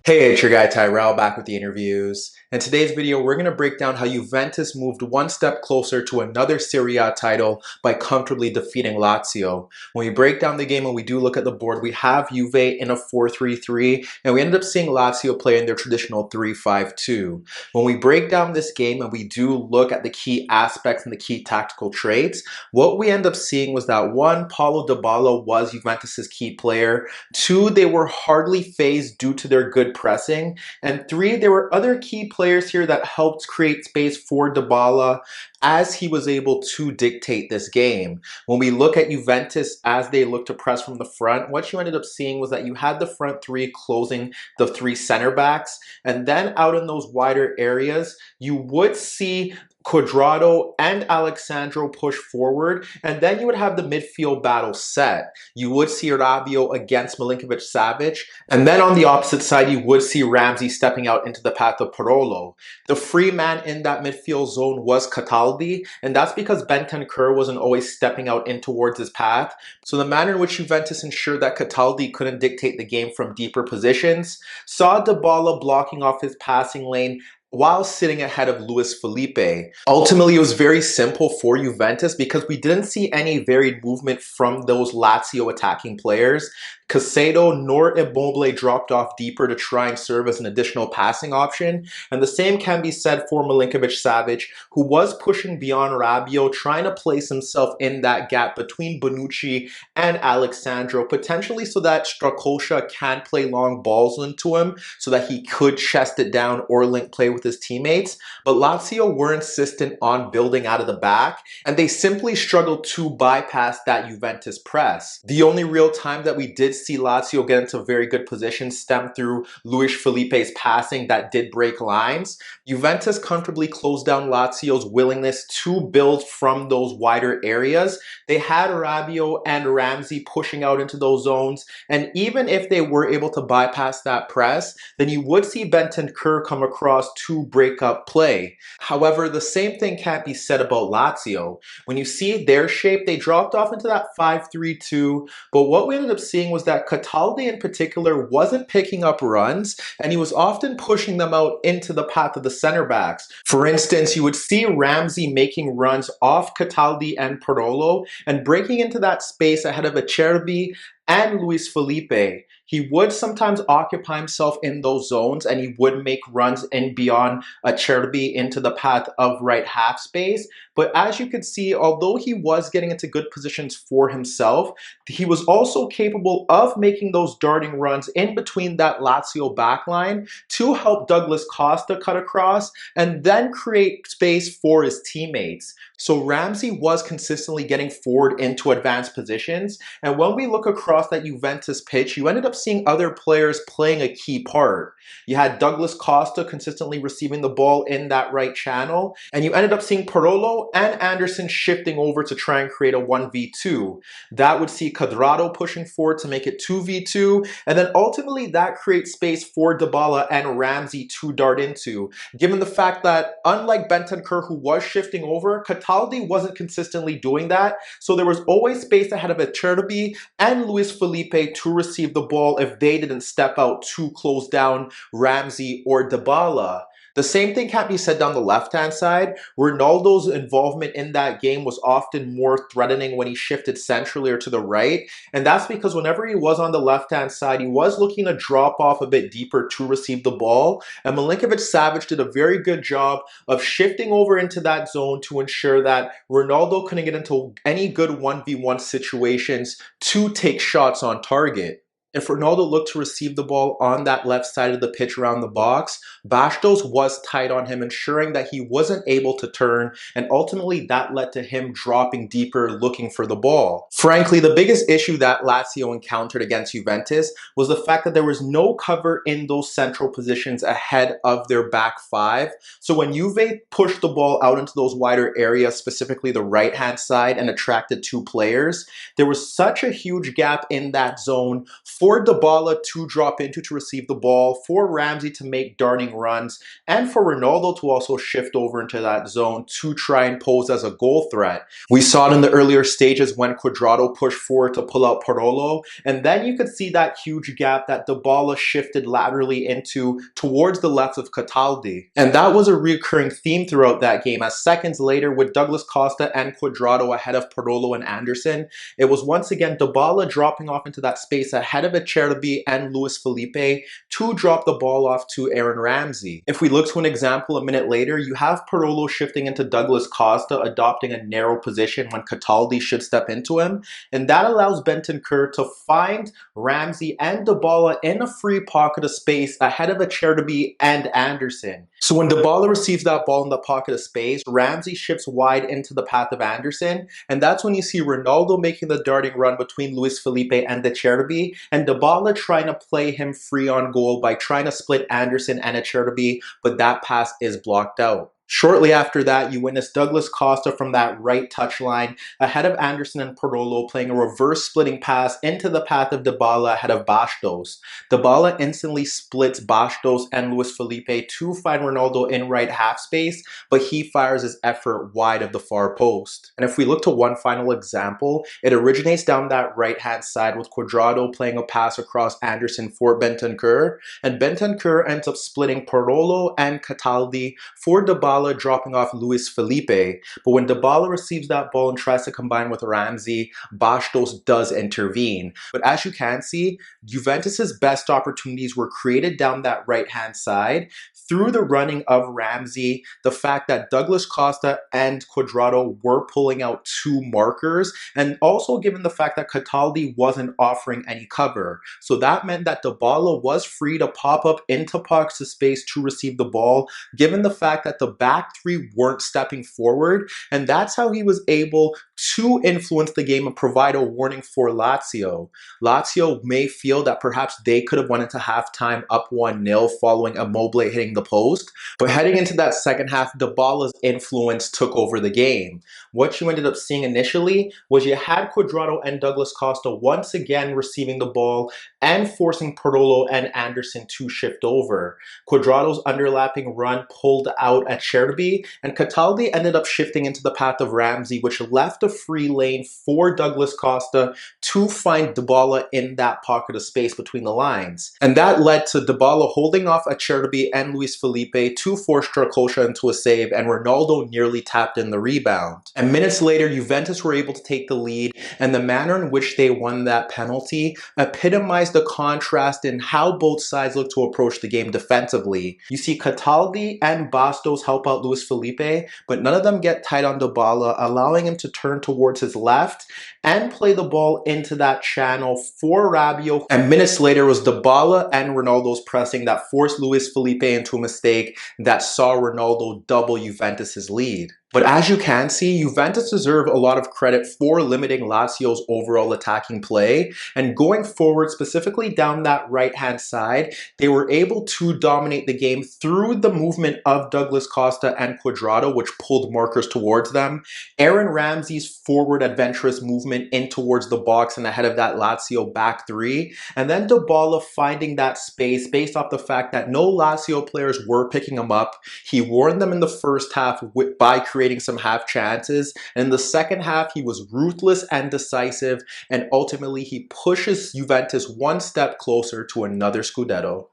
Hey, it's your guy Tyrrell back with the interviews. In today's video, we're going to break down how Juventus moved one step closer to another Serie A title by comfortably defeating Lazio. When we break down the game and we do look at the board, we have Juve in a 4-3-3, and we ended up seeing Lazio play in their traditional 3-5-2. When we break down this game and we do look at the key aspects and the key tactical traits, what we end up seeing was that one, Paulo and Dybala was Juventus's key player. Two, they were hardly phased due to their good pressing. And three, there were other key players here that helped create space for Dybala as he was able to dictate this game. When we look at Juventus as they look to press from the front, what you ended up seeing was that you had the front three closing the three center backs. And then out in those wider areas, you would see Cuadrado and Alexandro push forward, and then you would have the midfield battle set. You would see Rabiot against Milinkovic-Savic, and then on the opposite side, you would see Ramsey stepping out into the path of Parolo. The free man in that midfield zone was Cataldi, and that's because Bentancur wasn't always stepping out in towards his path. So the manner in which Juventus ensured that Cataldi couldn't dictate the game from deeper positions saw Dybala blocking off his passing lane while sitting ahead of Luiz Felipe. Ultimately, it was very simple for Juventus because we didn't see any varied movement from those Lazio attacking players. Caicedo nor Immobile dropped off deeper to try and serve as an additional passing option. And the same can be said for Milinkovic-Savic, who was pushing beyond Rabiot, trying to place himself in that gap between Bonucci and Alexandro, potentially so that Strakosha can play long balls into him so that he could chest it down or link play with his teammates. But Lazio were insistent on building out of the back, and they simply struggled to bypass that Juventus press. The only real time that we did see Lazio get into very good position stemmed through Luiz Felipe's passing that did break lines. Juventus comfortably closed down Lazio's willingness to build from those wider areas. They had Rabiot and Ramsey pushing out into those zones, and even if they were able to bypass that press, then you would see Bentancur come across to break up play. However, the same thing can't be said about Lazio. When you see their shape, they dropped off into that 5-3-2, but what we ended up seeing was that Cataldi in particular wasn't picking up runs, and he was often pushing them out into the path of the center backs. For instance, you would see Ramsey making runs off Cataldi and Parolo and breaking into that space ahead of Acerbi and Luiz Felipe. He would sometimes occupy himself in those zones, and he would make runs in beyond Acerbi into the path of right half space. But as you could see, although he was getting into good positions for himself, he was also capable of making those darting runs in between that Lazio backline to help Douglas Costa cut across and then create space for his teammates. So Ramsey was consistently getting forward into advanced positions, and when we look across that Juventus pitch, you ended up seeing other players playing a key part. You had Douglas Costa consistently receiving the ball in that right channel, and you ended up seeing Parolo and Anderson shifting over to try and create a 1v2. That would see Cuadrado pushing forward to make it 2v2, and then ultimately that creates space for Dybala and Ramsey to dart into, given the fact that unlike Bentancur, who was shifting over, Cataldi wasn't consistently doing that, so there was always space ahead of Acerbi and Luiz Felipe to receive the ball if they didn't step out to close down Ramsey or Dybala. The same thing can't be said down the left-hand side. Ronaldo's involvement in that game was often more threatening when he shifted centrally or to the right, and that's because whenever he was on the left-hand side, he was looking to drop off a bit deeper to receive the ball, and Milinkovic-Savic did a very good job of shifting over into that zone to ensure that Ronaldo couldn't get into any good 1v1 situations to take shots on target. If Ronaldo looked to receive the ball on that left side of the pitch around the box, Bastos was tight on him, ensuring that he wasn't able to turn, and ultimately that led to him dropping deeper looking for the ball. Frankly, the biggest issue that Lazio encountered against Juventus was the fact that there was no cover in those central positions ahead of their back five. So when Juve pushed the ball out into those wider areas, specifically the right-hand side, and attracted two players, there was such a huge gap in that zone for Dybala to drop into to receive the ball, for Ramsey to make darting runs, and for Ronaldo to also shift over into that zone to try and pose as a goal threat. We saw it in the earlier stages when Cuadrado pushed forward to pull out Parolo, and then you could see that huge gap that Dybala shifted laterally into towards the left of Cataldi. And that was a recurring theme throughout that game, as seconds later with Douglas Costa and Cuadrado ahead of Parolo and Anderson, it was once again Dybala dropping off into that space ahead of Acerbi and Luiz Felipe to drop the ball off to Aaron Ramsey. If we look to an example a minute later, you have Parolo shifting into Douglas Costa, adopting a narrow position when Cataldi should step into him, and that allows Bentancur to find Ramsey and Dybala in a free pocket of space ahead of Acerbi and Anderson. So when Dybala receives that ball in the pocket of space, Ramsey shifts wide into the path of Anderson, and that's when you see Ronaldo making the darting run between Luiz Felipe and Acerbi, and Dybala trying to play him free on goal by trying to split Anderson and Acerbi, but that pass is blocked out. Shortly after that, you witness Douglas Costa from that right touchline ahead of Anderson and Parolo playing a reverse splitting pass into the path of Dybala ahead of Bastos. Dybala instantly splits Bastos and Luiz Felipe to find Ronaldo in right half space, but he fires his effort wide of the far post. And if we look to one final example, it originates down that right-hand side with Cuadrado playing a pass across Anderson for Bentancur, and Bentancur ends up splitting Parolo and Cataldi for Dybala dropping off Luiz Felipe. But when Dybala receives that ball and tries to combine with Ramsey, Bastos does intervene. But as you can see, Juventus's best opportunities were created down that right-hand side through the running of Ramsey, the fact that Douglas Costa and Cuadrado were pulling out two markers, and also given the fact that Cataldi wasn't offering any cover. So that meant that Dybala was free to pop up into pockets of space to receive the ball, given the fact that the back three weren't stepping forward, and that's how he was able to influence the game and provide a warning for Lazio. Lazio may feel that perhaps they could have went into halftime up 1-0 following Immobile hitting the post, but heading into that second half, Dybala's influence took over the game. What you ended up seeing initially was you had Cuadrado and Douglas Costa once again receiving the ball and forcing Parolo and Anderson to shift over. Cuadrado's underlapping run pulled out Acerbi, and Cataldi ended up shifting into the path of Ramsey, which left a free lane for Douglas Costa to find Dybala in that pocket of space between the lines. And that led to Dybala holding off Acerbi and Luiz Felipe to force Strakosha into a save, and Ronaldo nearly tapped in the rebound. And minutes later, Juventus were able to take the lead, and the manner in which they won that penalty epitomized the contrast in how both sides look to approach the game defensively. You see Cataldi and Bastos help out Luiz Felipe, but none of them get tight on Dybala, allowing him to turn towards his left and play the ball into that channel for Rabiot. And minutes later was Dybala and Ronaldo's pressing that forced Luiz Felipe into a mistake that saw Ronaldo double Juventus's lead. But as you can see, Juventus deserve a lot of credit for limiting Lazio's overall attacking play, and going forward, specifically down that right-hand side, they were able to dominate the game through the movement of Douglas Costa and Cuadrado, which pulled markers towards them, Aaron Ramsey's forward adventurous movement in towards the box and ahead of that Lazio back three, and then Dybala finding that space based off the fact that no Lazio players were picking him up. He warned them in the first half by creating some half chances, and in the second half he was ruthless and decisive, and ultimately he pushes Juventus one step closer to another Scudetto.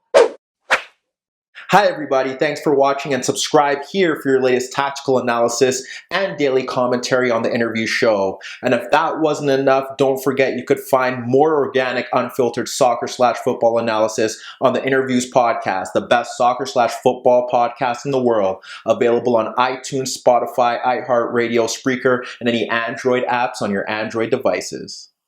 Hi everybody, thanks for watching, and subscribe here for your latest tactical analysis and daily commentary on the InnerViews show. And if that wasn't enough, don't forget you could find more organic, unfiltered soccer/football analysis on the InnerViews podcast, the best soccer/football podcast in the world, available on iTunes, Spotify, iHeartRadio, Spreaker, and any Android apps on your Android devices.